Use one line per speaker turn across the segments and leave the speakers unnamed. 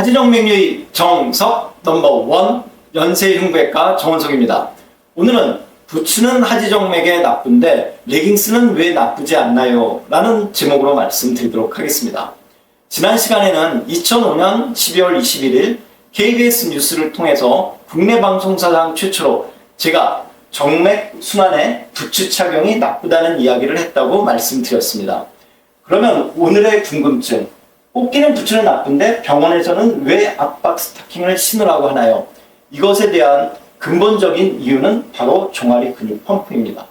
하지정맥류의 정석 넘버 1 연세흉부외과 정원석입니다. 오늘은 부츠는 하지정맥에 나쁜데 레깅스는 왜 나쁘지 않나요? 라는 제목으로 말씀드리도록 하겠습니다. 지난 시간에는 2005년 12월 21일 KBS 뉴스를 통해서 국내 방송사상 최초로 제가 정맥 순환에 부츠 착용이 나쁘다는 이야기를 했다고 말씀드렸습니다. 그러면 오늘의 궁금증, 꼭 끼는 부츠는 나쁜데 병원에서는 왜 압박 스타킹을 신으라고 하나요? 이것에 대한 근본적인 이유는 바로 종아리 근육 펌프입니다.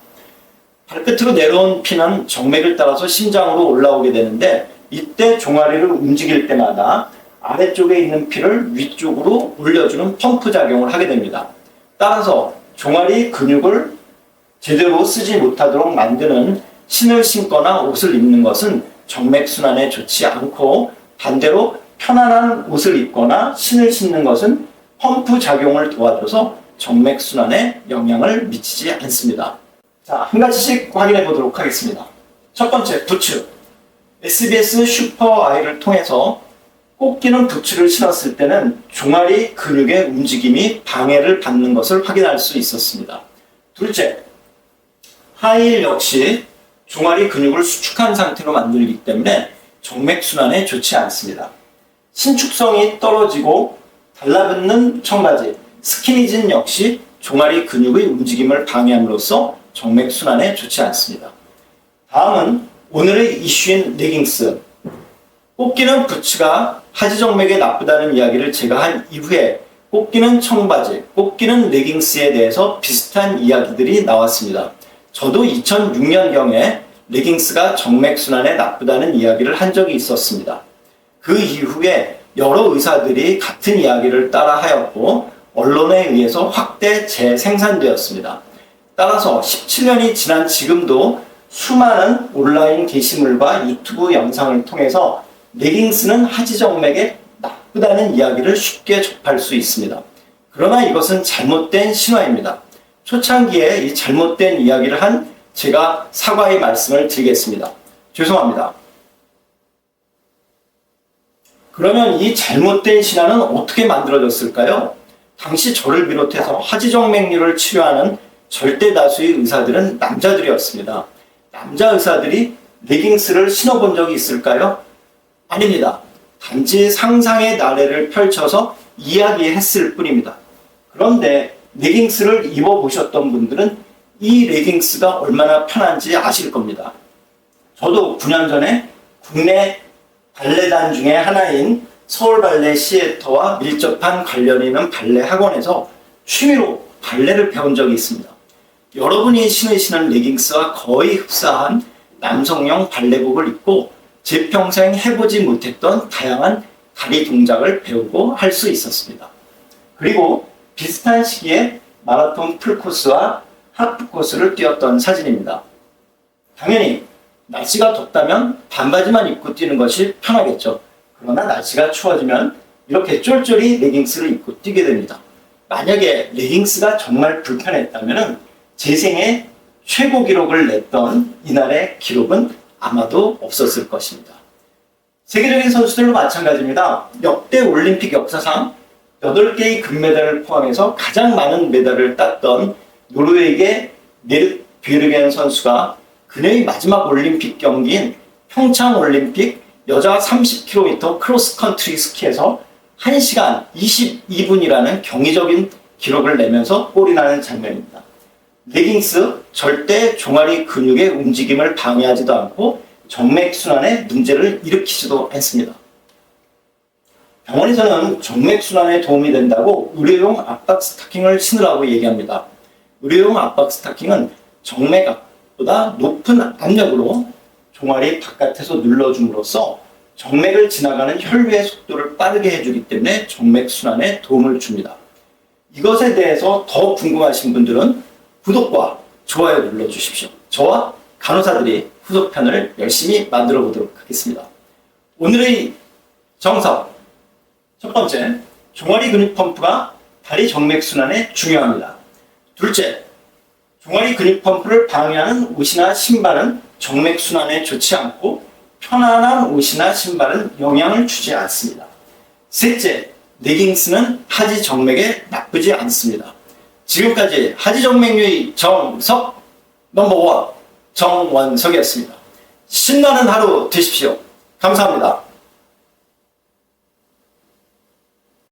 발끝으로 내려온 피는 정맥을 따라서 심장으로 올라오게 되는데 이때 종아리를 움직일 때마다 아래쪽에 있는 피를 위쪽으로 올려주는 펌프 작용을 하게 됩니다. 따라서 종아리 근육을 제대로 쓰지 못하도록 만드는 신을 신거나 옷을 입는 것은 정맥순환에 좋지 않고, 반대로 편안한 옷을 입거나 신을 신는 것은 펌프 작용을 도와줘서 정맥순환에 영향을 미치지 않습니다. 자, 한 가지씩 확인해 보도록 하겠습니다. 첫 번째, 부츠. SBS 슈퍼아이를 통해서 꼭 끼는 부츠를 신었을 때는 종아리 근육의 움직임이 방해를 받는 것을 확인할 수 있었습니다. 둘째, 하이힐 역시 종아리 근육을 수축한 상태로 만들기 때문에 정맥순환에 좋지 않습니다. 신축성이 떨어지고 달라붙는 청바지, 스키니진 역시 종아리 근육의 움직임을 방해함으로써 정맥순환에 좋지 않습니다. 다음은 오늘의 이슈인 레깅스. 꼭 끼는 부츠가 하지정맥에 나쁘다는 이야기를 제가 한 이후에 꼭 끼는 청바지, 꼭 끼는 레깅스에 대해서 비슷한 이야기들이 나왔습니다. 저도 2006년경에 레깅스가 정맥순환에 나쁘다는 이야기를 한 적이 있었습니다. 그 이후에 여러 의사들이 같은 이야기를 따라 하였고 언론에 의해서 확대 재생산되었습니다. 따라서 17년이 지난 지금도 수많은 온라인 게시물과 유튜브 영상을 통해서 레깅스는 하지정맥에 나쁘다는 이야기를 쉽게 접할 수 있습니다. 그러나 이것은 잘못된 신화입니다. 초창기에 이 잘못된 이야기를 한 제가 사과의 말씀을 드리겠습니다. 죄송합니다. 그러면 이 잘못된 신화는 어떻게 만들어졌을까요? 당시 저를 비롯해서 하지정맥류를 치료하는 절대 다수의 의사들은 남자들이었습니다. 남자 의사들이 레깅스를 신어본 적이 있을까요? 아닙니다. 단지 상상의 나래를 펼쳐서 이야기했을 뿐입니다. 그런데 레깅스를 입어보셨던 분들은 이 레깅스가 얼마나 편한지 아실 겁니다. 저도 9년 전에 국내 발레단 중에 하나인 서울발레 시애터와 밀접한 관련이 있는 발레 학원에서 취미로 발레를 배운 적이 있습니다. 여러분이 신으시는 레깅스와 거의 흡사한 남성용 발레복을 입고 제 평생 해보지 못했던 다양한 다리 동작을 배우고 할 수 있었습니다. 그리고 비슷한 시기에 마라톤 풀코스와 하프 코스를 뛰었던 사진입니다. 당연히 날씨가 덥다면 반바지만 입고 뛰는 것이 편하겠죠. 그러나 날씨가 추워지면 이렇게 쫄쫄이 레깅스를 입고 뛰게 됩니다. 만약에 레깅스가 정말 불편했다면 제 생애 최고 기록을 냈던 이날의 기록은 아마도 없었을 것입니다. 세계적인 선수들도 마찬가지입니다. 역대 올림픽 역사상 8개의 금메달을 포함해서 가장 많은 메달을 땄던 노르웨이의 메르트 뷰르겐 선수가 그녀의 마지막 올림픽 경기인 평창 올림픽 여자 30km 크로스컨트리 스키에서 1시간 22분이라는 경이적인 기록을 내면서 골이 나는 장면입니다. 레깅스 절대 종아리 근육의 움직임을 방해하지도 않고 정맥순환에 문제를 일으키지도 않습니다. 병원에서는 정맥순환에 도움이 된다고 의료용 압박 스타킹을 신으라고 얘기합니다. 의료용 압박 스타킹은 정맥보다 높은 압력으로 종아리 바깥에서 눌러줌으로써 정맥을 지나가는 혈류의 속도를 빠르게 해주기 때문에 정맥순환에 도움을 줍니다. 이것에 대해서 더 궁금하신 분들은 구독과 좋아요 눌러주십시오. 저와 간호사들이 후속편을 열심히 만들어 보도록 하겠습니다. 오늘의 정석. 첫 번째, 종아리 근육 펌프가 다리 정맥순환에 중요합니다. 둘째, 종아리 근육 펌프를 방해하는 옷이나 신발은 정맥순환에 좋지 않고 편안한 옷이나 신발은 영향을 주지 않습니다. 셋째, 레깅스는 하지 정맥에 나쁘지 않습니다. 지금까지 하지 정맥류의 정석 넘버 1 정원석이었습니다. 신나는 하루 되십시오. 감사합니다.